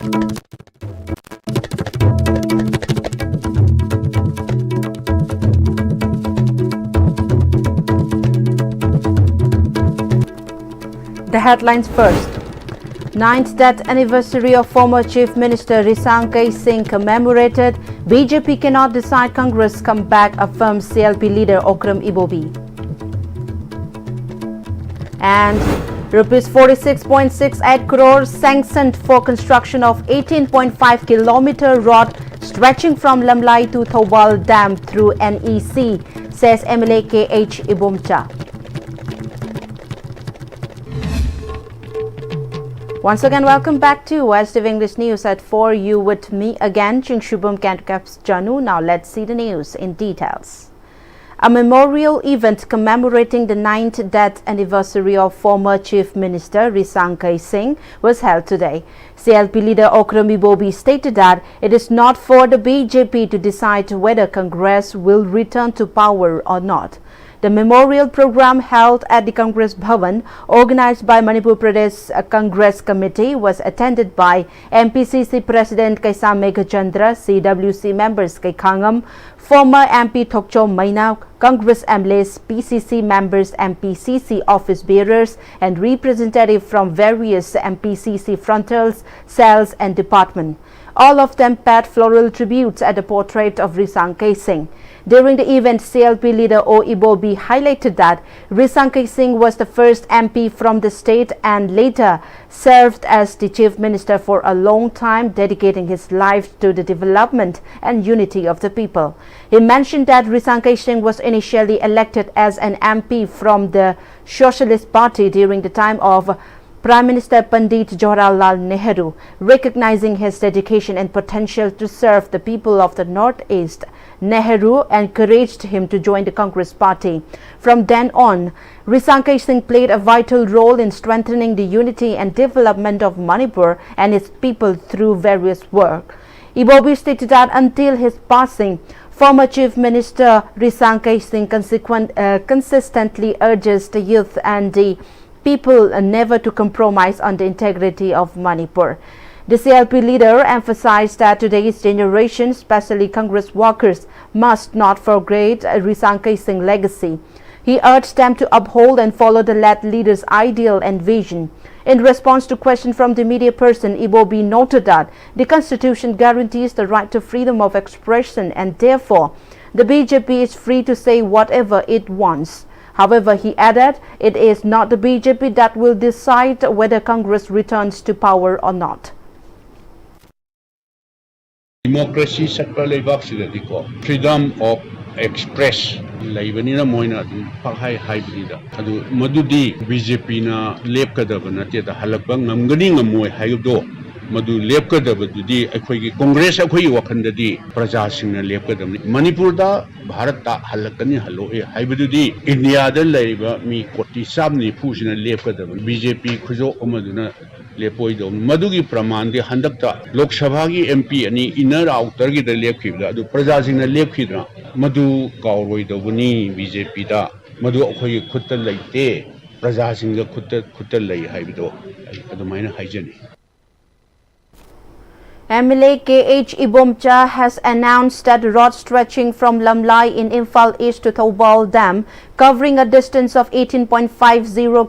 The headlines first. 9th death anniversary of former Chief Minister Risankay Singh commemorated. BJP cannot decide Congress come back, affirms CLP leader Okram Ibobi. And Rs 46.68 crore sanctioned for construction of 18.5 kilometer road stretching from Lamlai to Thobal Dam through NEC, says MLA KH Ibomcha. Once again, welcome back to Istv English News at 4. You with me again, Chingshubam Kantukaps Janu. Now let's see the news in details. A memorial event commemorating the 9th death anniversary of former Chief Minister Risankay Singh was held today. CLP leader Okram Ibobi stated that it is not for the BJP to decide whether Congress will return to power or not. The memorial program held at the Congress Bhavan, organized by Manipur Pradesh Congress Committee, was attended by MPCC President Kaisa Meghachandra, CWC members Kai Khangam, former MP Thokcho Maina, Congress MLAs, PCC members, MPCC office bearers, and representatives from various MPCC frontals, cells, and departments. All of them paid floral tributes at the portrait of Risankay Singh. During the event, CLP leader O. Ibobi highlighted that Risankay Singh was the first MP from the state and later served as the Chief Minister for a long time, dedicating his life to the development and unity of the people. He mentioned that Risankay Singh was initially elected as an MP from the Socialist Party during the time of Prime Minister Pandit Jawaharlal Nehru. Recognizing his dedication and potential to serve the people of the Northeast, Nehru encouraged him to join the Congress Party. From then on, Risankay Singh played a vital role in strengthening the unity and development of Manipur and its people through various work. Ibobi stated that until his passing, former Chief Minister Risankay Singh consistently urges the youth and the people never to compromise on the integrity of Manipur. The CLP leader emphasized that today's generation, especially Congress workers, must not forget Risankay Singh's legacy. He urged them to uphold and follow the late leader's ideal and vision. In response to question from the media person, Ibobi noted that the Constitution guarantees the right to freedom of expression and therefore the BJP is free to say whatever it wants. However, he added, it is not the BJP that will decide whether Congress returns to power or not. Democracy sakpa leibak sidadiko freedom of express laibanina moina pakhai haibida adu madudi BJP na lepkadaba nate da halakba ngamgani ngamoi haibdo madu lepkadaba dudi akhoi congress akhoi wakhandadi praja singna lepkadamni manipur da bharat ta halakani haloe haibududi india da laiba mi koti samni phusina lepkadaba BJP khujo amaduna lepoido madugi praman de handakta lok sabha gi MP ani inner outer gi de lepkhibda adu praja singna lepkhidra madu kawroidobuni BJP da madu akhoi khutta laite praja singga khutta lai haibido adumaina haijani. MLA KH Ibomcha has announced that the road stretching from Lamlai in Imphal East to Thobal Dam, covering a distance of 18.50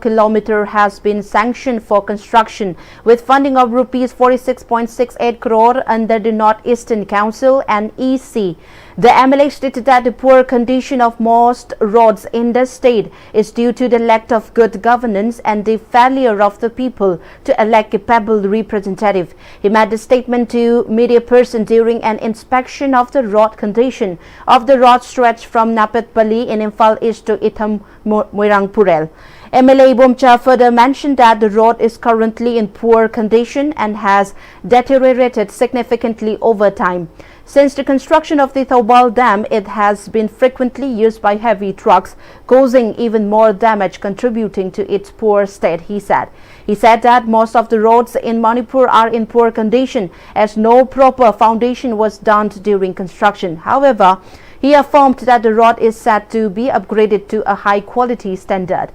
km, has been sanctioned for construction with funding of Rs 46.68 crore under the Northeastern Council and EC. The MLA stated that the poor condition of most roads in the state is due to the lack of good governance and the failure of the people to elect a capable representative. He made the statement to media person during an inspection of the road condition of the road stretch from Napatpally in Imphal East to Itham Moirangpurel. MLA Ibomcha further mentioned that the road is currently in poor condition and has deteriorated significantly over time. Since the construction of the Thobal Dam, it has been frequently used by heavy trucks, causing even more damage, contributing to its poor state, he said. He said that most of the roads in Manipur are in poor condition as no proper foundation was done during construction. However, he affirmed that the road is set to be upgraded to a high quality standard.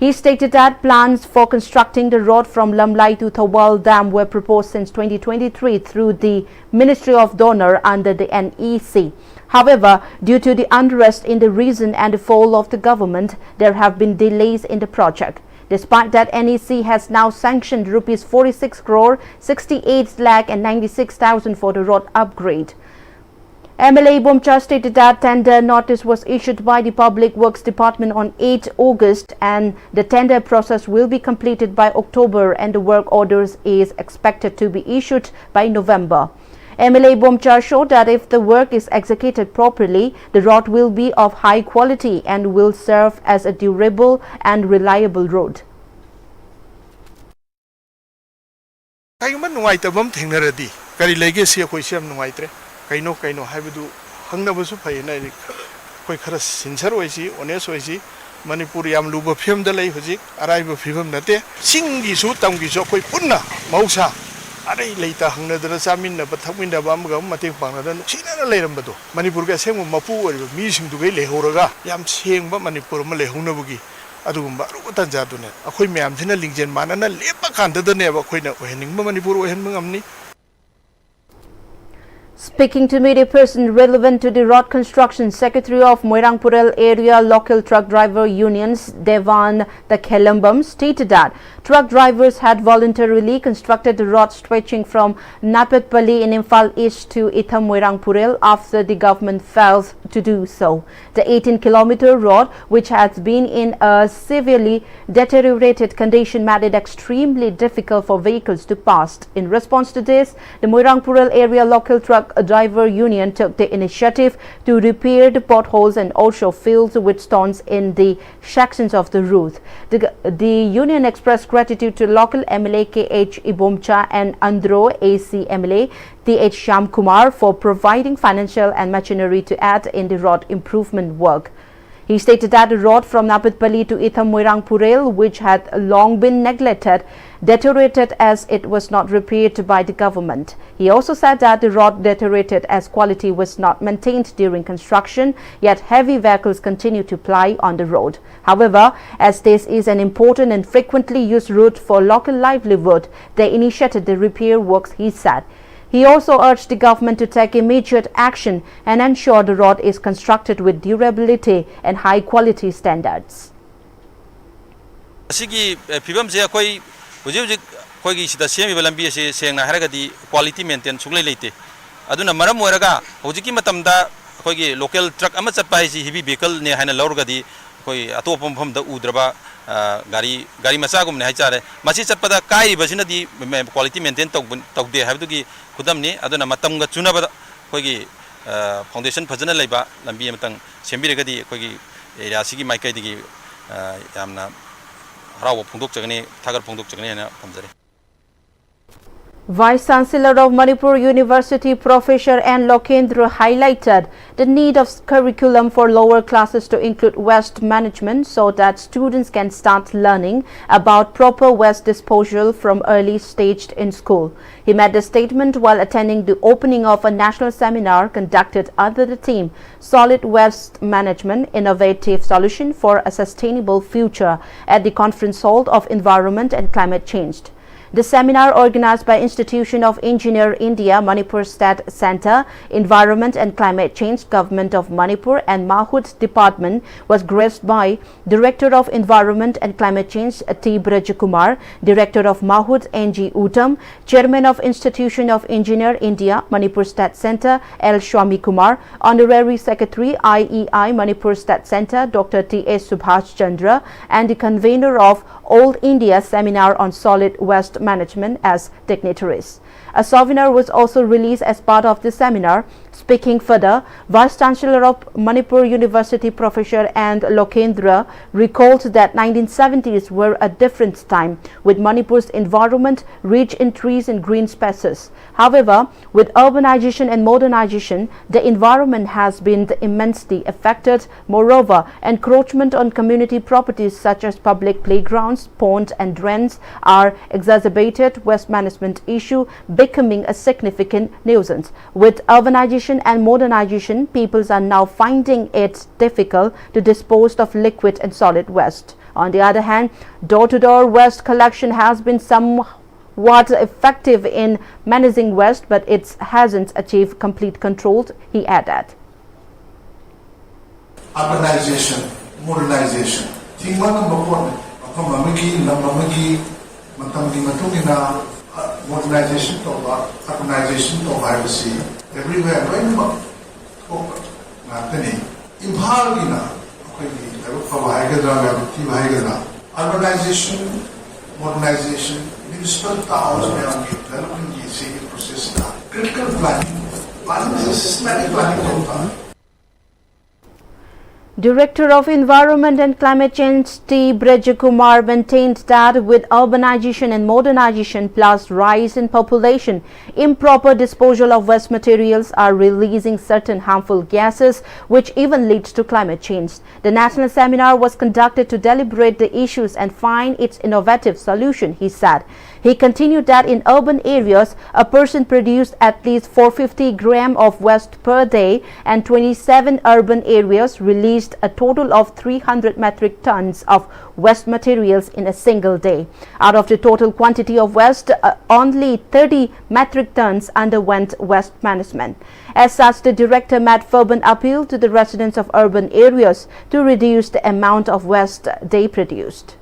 He stated that plans for constructing the road from Lamlai to Thawal Dam were proposed since 2023 through the Ministry of Donor under the NEC. However, due to the unrest in the region and the fall of the government, there have been delays in the project. Despite that, NEC has now sanctioned rupees 46 crore 68 lakh and 96,000 for the road upgrade. MLA Bomcha stated that tender notice was issued by the Public Works Department on 8 August and the tender process will be completed by October and the work orders is expected to be issued by November. MLA Bomcha showed that if the work is executed properly, the road will be of high quality and will serve as a durable and reliable road. Kaino haibudu hangnabasu phaina koi khara sincere oisi honest oisi Manipur yam luba phim da lei hujik araiba phibam nate singgi su tamgi so koi punna mausa arai leita hangna dana chamin na bathakmin da bam ga mateng pangna da nuksina na leirambado Manipur ga sengmu mapu oriba mi singdu gai lehoraga yam sengba Manipur ma lehongna bugi adugumba rutan jadune akhoi myam thina lingjen manana lepa khanda da ne ba khoina oheningba Manipur ohenma ngamni. Speaking to media person relevant to the road construction, Secretary of Moirangpurel Area Local Truck Driver Unions, Devan the Kelambam, stated that truck drivers had voluntarily constructed the road stretching from Napatpally in Imphal East to Itham Moirangpurel after the government failed to do so. The 18-kilometer road, which has been in a severely deteriorated condition, made it extremely difficult for vehicles to pass. In response to this, the Moirangpurel Area Local Truck Driver Union took the initiative to repair the potholes and also filled with stones in the sections of the route. The union expressed gratitude to local MLA KH Ibomcha and Andhra AC MLA TH Shyam Kumar for providing financial and machinery to aid in the road improvement work. He stated that the road from Napatpally to Itham Moirangpurel, which had long been neglected, deteriorated as it was not repaired by the government. He also said that the road deteriorated as quality was not maintained during construction, yet heavy vehicles continue to ply on the road. However, as this is an important and frequently used route for local livelihood, they initiated the repair works, he said. He also urged the government to take immediate action and ensure the road is constructed with durability and high quality standards. Quality maintain aduna maram moiraga hojiki matamda khoi local truck ama chatpa isi heavy vehicle ne haina lorgadi khoi atopam pham da udraba gari macha gum ne haicare masi chatpada kai basina di quality maintain tawde habdugi khudam ni aduna matam ga chunaba khoi foundation phajana leiba lambi matang sembiragadi khoi area sigi maikai digi yamna harawa phungdok chagani thagar phungdok chagani na phamjare. Vice Chancellor of Manipur University Professor N. Lokendra highlighted the need of curriculum for lower classes to include waste management so that students can start learning about proper waste disposal from early stage in school. He made the statement while attending the opening of a national seminar conducted under the theme Solid Waste Management Innovative Solution for a Sustainable Future at the Conference Hall of Environment and Climate Change. The seminar, organized by Institution of Engineer India, Manipur State Centre, Environment and Climate Change, Government of Manipur and Mahut Department, was graced by Director of Environment and Climate Change T. Brajakumar, Director of Mahut N.G. Uttam, Chairman of Institution of Engineer India, Manipur State Centre L. Swami Kumar, Honorary Secretary IEI Manipur State Centre Dr. T.S. Subhash Chandra, and the convener of All India Seminar on Solid Waste Management as dignitaries. A souvenir was also released as part of the seminar. Speaking further, Vice Chancellor of Manipur University Professor N. Lokendra recalled that 1970s were a different time, with Manipur's environment rich in trees and green spaces. However, with urbanization and modernization, the environment has been immensely affected. Moreover, encroachment on community properties such as public playgrounds, ponds and drains are exacerbated waste management issue becoming a significant nuisance. With urbanization and modernization, peoples are now finding it difficult to dispose of liquid and solid waste. On the other hand, door-to-door waste collection has been somewhat effective in managing waste, but it hasn't achieved complete control, he added. Urbanization, modernization. Modernization urbanization everywhere urbanization, modernization, municipal towns developing process critical planning systematic planning. Director of Environment and Climate Change T. Brajakumar maintained that with urbanization and modernization plus rise in population, improper disposal of waste materials are releasing certain harmful gases which even leads to climate change. The national seminar was conducted to deliberate the issues and find its innovative solution, he said. He continued that in urban areas, a person produced at least 450 grams of waste per day, and 27 urban areas released a total of 300 metric tons of waste materials in a single day. Out of the total quantity of waste, only 30 metric tons underwent waste management. As such, the director made fervent appeal to the residents of urban areas to reduce the amount of waste they produced.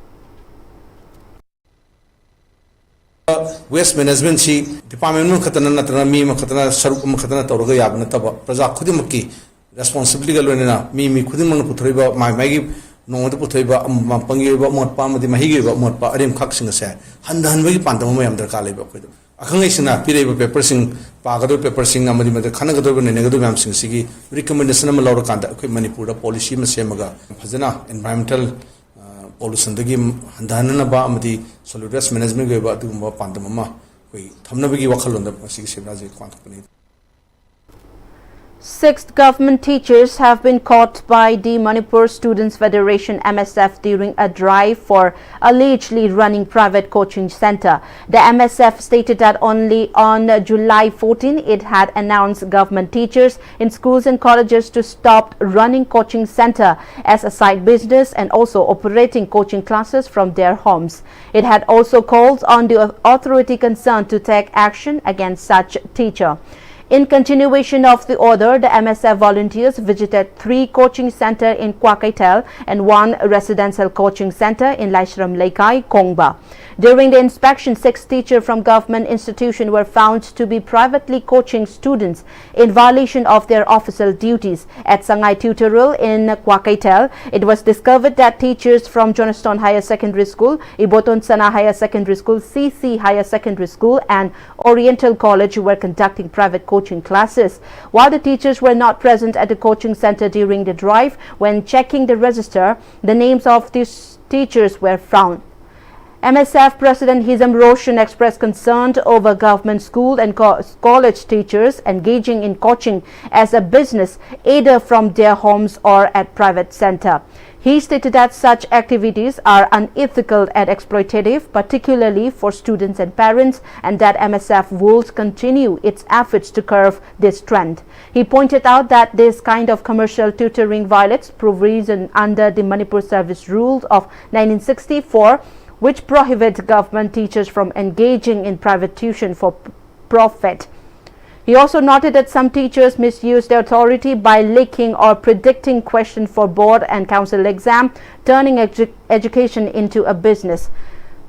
Waste management si department khatana natana mi khatana sarup khatana tawraga yabna taba praja khudimaki responsibility galona mi khudimang puthriba mai gi nongda puthriba pangi ba motpa madi mahi gi ba motpa arem khak singa se handan bagi pandam mayam darka leba khoido akhang isina pireba paper sing pagado paper sing amadi mad khanagado ne negado mam sing sigi recommendation am lawra kanda khoi manipur policy ma semaga phajana environmental pollution dagi handana ba amadi solid waste management ge ba dum pandam ma koi thamnabagi wakhalonda sigi sebraji kwantapani. 6 government teachers have been caught by the Manipur Students Federation MSF during a drive for allegedly running private coaching center. The MSF stated that only on July 14 it had announced government teachers in schools and colleges to stop running coaching center as a side business and also operating coaching classes from their homes. It had also called on the authority concerned to take action against such teacher. In continuation of the order, the MSF volunteers visited 3 coaching centers in Kwakaitel and 1 residential coaching center in Laishram Laikai, Kongba. During the inspection, 6 teachers from government institutions were found to be privately coaching students in violation of their official duties. At Sangai Tutorial in Kwakaitel, it was discovered that teachers from Johnstone Higher Secondary School, Iboton Sana Higher Secondary School, CC Higher Secondary School and Oriental College were conducting private coaching classes. While the teachers were not present at the coaching center during the drive, when checking the register, the names of these teachers were found. MSF President Hizam Roshan expressed concern over government school and college teachers engaging in coaching as a business either from their homes or at private center. He stated that such activities are unethical and exploitative, particularly for students and parents, and that MSF will continue its efforts to curb this trend. He pointed out that this kind of commercial tutoring violates provision under the Manipur Service Rules of 1964, which prohibit government teachers from engaging in private tuition for profit. He also noted that some teachers misuse their authority by leaking or predicting questions for board and council exam, turning education into a business.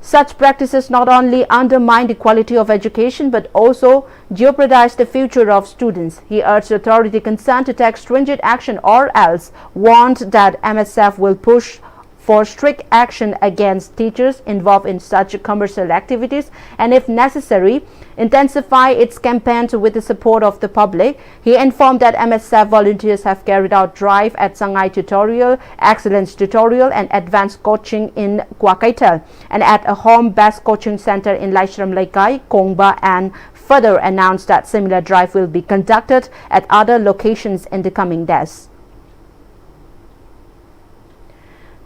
Such practices not only undermine the quality of education but also jeopardize the future of students. He urged the authority concerned to take stringent action or else warned that MSF will push for strict action against teachers involved in such commercial activities and, if necessary, intensify its campaigns with the support of the public. He informed that MSF volunteers have carried out drive at Sangai Tutorial, Excellence Tutorial and Advanced Coaching in Kwakaitel and at a home-based coaching center in Laishram Laikai, Kongba, and further announced that similar drive will be conducted at other locations in the coming days.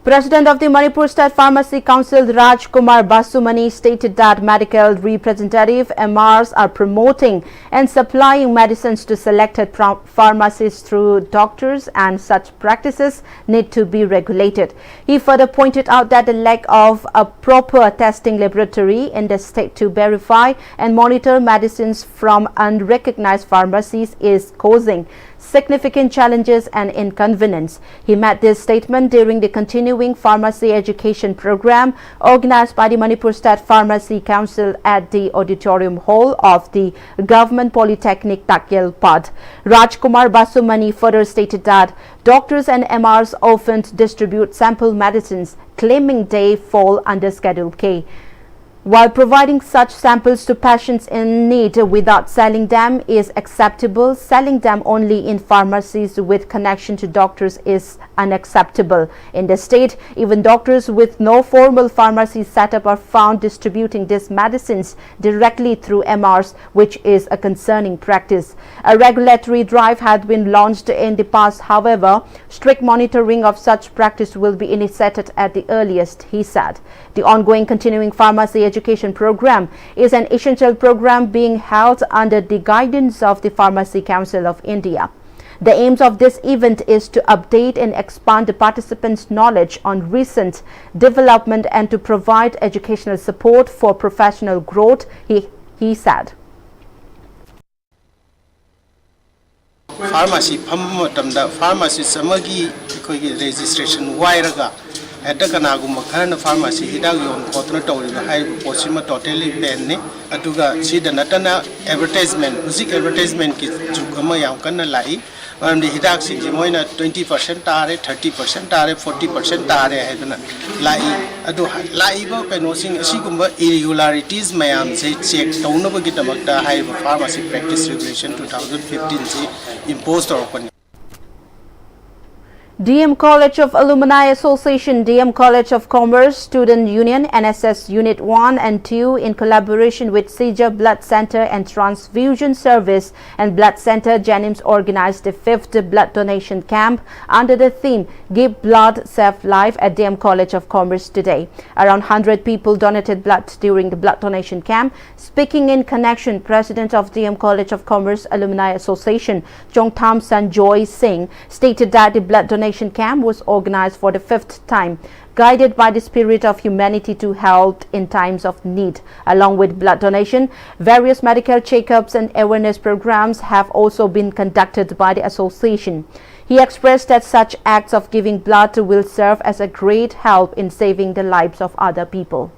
President of the Manipur State Pharmacy Council Raj Kumar Basumani stated that medical representative MRs are promoting and supplying medicines to selected pharmacies through doctors, and such practices need to be regulated. He further pointed out that the lack of a proper testing laboratory in the state to verify and monitor medicines from unrecognized pharmacies is causing significant challenges and inconvenience. He made this statement during the continuing pharmacy education program organized by the Manipur State Pharmacy Council at the auditorium hall of the Government Polytechnic Takyel Pad. Rajkumar Basumani further stated that doctors and MRs often distribute sample medicines claiming they fall under Schedule K. While providing such samples to patients in need without selling them is acceptable, selling them only in pharmacies with connection to doctors is unacceptable. In the state, even doctors with no formal pharmacy setup are found distributing these medicines directly through MRs, which is a concerning practice. A regulatory drive had been launched in the past. However, strict monitoring of such practice will be initiated at the earliest, he said. The ongoing continuing pharmacy education program is an essential program being held under the guidance of the Pharmacy Council of India. The aims of this event is to update and expand the participants' knowledge on recent development and to provide educational support for professional growth, he said. Pharmacy pharmacy samagi registration wairaga at the Kanaguma Karna pharmacy hidag yon cotton told the high posima totally ben atuga see the natana advertisement music advertisement kit to Gamayam Kana Lai the hidak sing moina 20% tare 30% tare 40% tare hadana Lai adu laiba penosing sigumba irregularities mayam say check townaba gitamakta high pharmacy practice regulation 2015 imposed or open. DM College of Alumni Association, DM College of Commerce, Student Union, NSS Unit 1 and 2 in collaboration with CIJA Blood Center and Transfusion Service and Blood Center Janims organized the 5th blood donation camp under the theme Give Blood, Save Life at DM College of Commerce today. Around 100 people donated blood during the blood donation camp. Speaking in connection, President of DM College of Commerce Alumni Association, Chongtham Sanjoy Singh, stated that the blood donation camp was organized for the 5th time, guided by the spirit of humanity to help in times of need. Along with blood donation, various medical checkups and awareness programs have also been conducted by the association. He expressed that such acts of giving blood will serve as a great help in saving the lives of other people.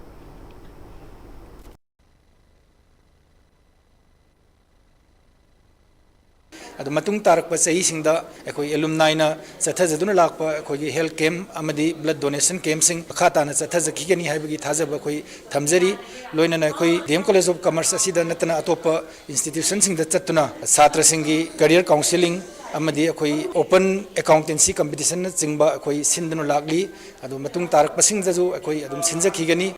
Adu matung tarak pa sahi singda ekoi alumni na sathajaduna lakpa ekoi health camp amadi blood donation camp sing khata na sathajaki gani haibagi thajaba ekoi thamjari loina na ekoi DM College of Commerce asida natana atopa institution singda chatuna satra singi career counseling amadi ekoi open accountancy competition na chingba ekoi sindanu lakli adu matung tarak pa singjaju ekoi adum sinjaki gani.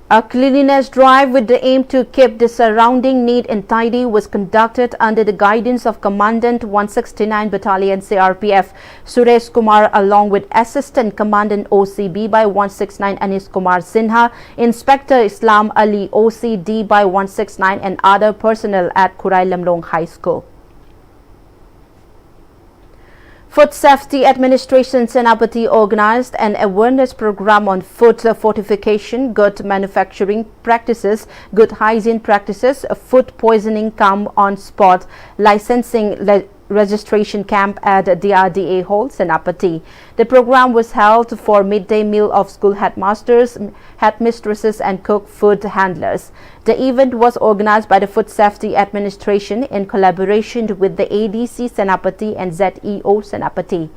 A cleanliness drive with the aim to keep the surrounding neat and tidy was conducted under the guidance of Commandant 169 Battalion CRPF Suresh Kumar along with Assistant Commandant OCB by 169 Anis Kumar Sinha, Inspector Islam Ali OCD by 169 and other personnel at Kurai Lamlong High School. Food Safety Administration Senapati organized an awareness program on food fortification, good manufacturing practices, good hygiene practices, food poisoning come on spot, licensing registration camp at DRDA Hall, Senapati. The program was held for midday meal of school headmasters, headmistresses and cook food handlers. The event was organized by the Food Safety Administration in collaboration with the ADC Senapati and ZEO Senapati.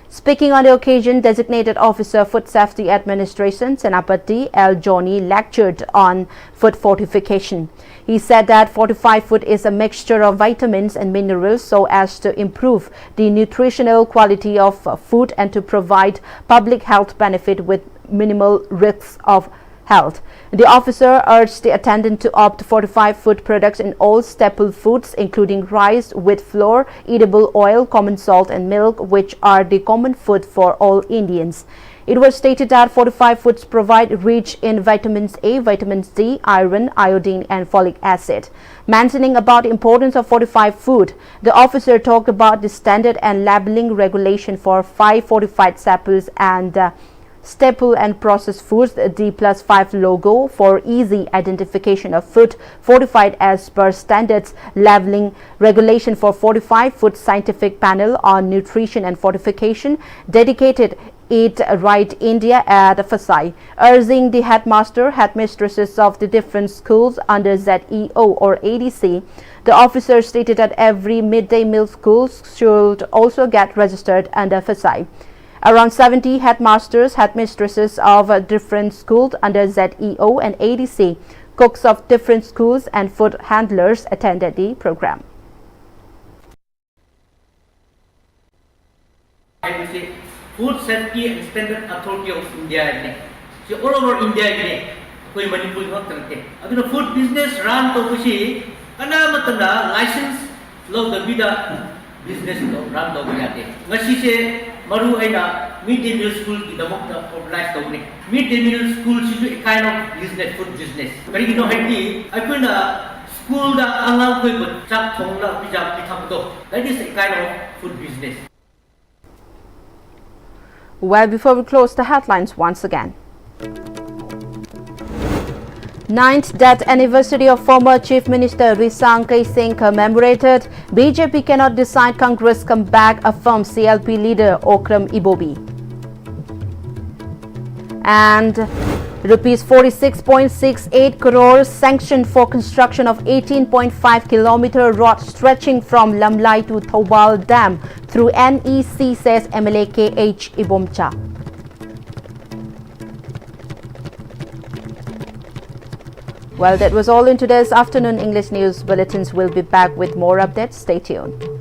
Speaking on the occasion, Designated Officer Food Safety Administration Senapati L. Johnny lectured on food fortification. He said that fortified food is a mixture of vitamins and minerals so as to improve the nutritional quality of food and to provide public health benefit with minimal risks of held. The officer urged the attendant to opt fortified food products in all staple foods, including rice, wheat flour, edible oil, common salt and milk, which are the common food for all Indians. It was stated that fortified foods provide rich in vitamins A, vitamins D, iron, iodine and folic acid. Mentioning about the importance of fortified food, the officer talked about the standard and labeling regulation for 5 fortified staples and staple and processed foods, the D+5 logo for easy identification of food fortified as per standards, labeling regulation for fortified food scientific panel on nutrition and fortification, dedicated Eat Right India at Fasai, urging the headmaster, headmistresses of the different schools under ZEO or ADC. The officer stated that every midday meal schools should also get registered under Fasai. Around 70 headmasters, headmistresses of different schools under ZEO and ADC, cooks of different schools and food handlers attended the program. Food Safety and Standard Authority of India. So all over India, we food business run to license law the business run to Maru aina mid-day meal school ki damok na organize tawni. Mid-day meal school is a kind of business, food business. Kaya gino hindi, ako na school da angang ko'y chak thong na pijak pitang to. That is a kind of food business. Well, before we close the headlines once again. 9th death anniversary of former Chief Minister Risang Singh commemorated. BJP cannot decide, Congress come back, affirms CLP leader Okram Ibobi. And rupees 46.68 crores sanctioned for construction of 18.5-kilometer road stretching from Lamlai to Thobal Dam through NEC, says MLA KH Ibomcha. Well, that was all in today's afternoon English news bulletins. We'll be back with more updates. Stay tuned.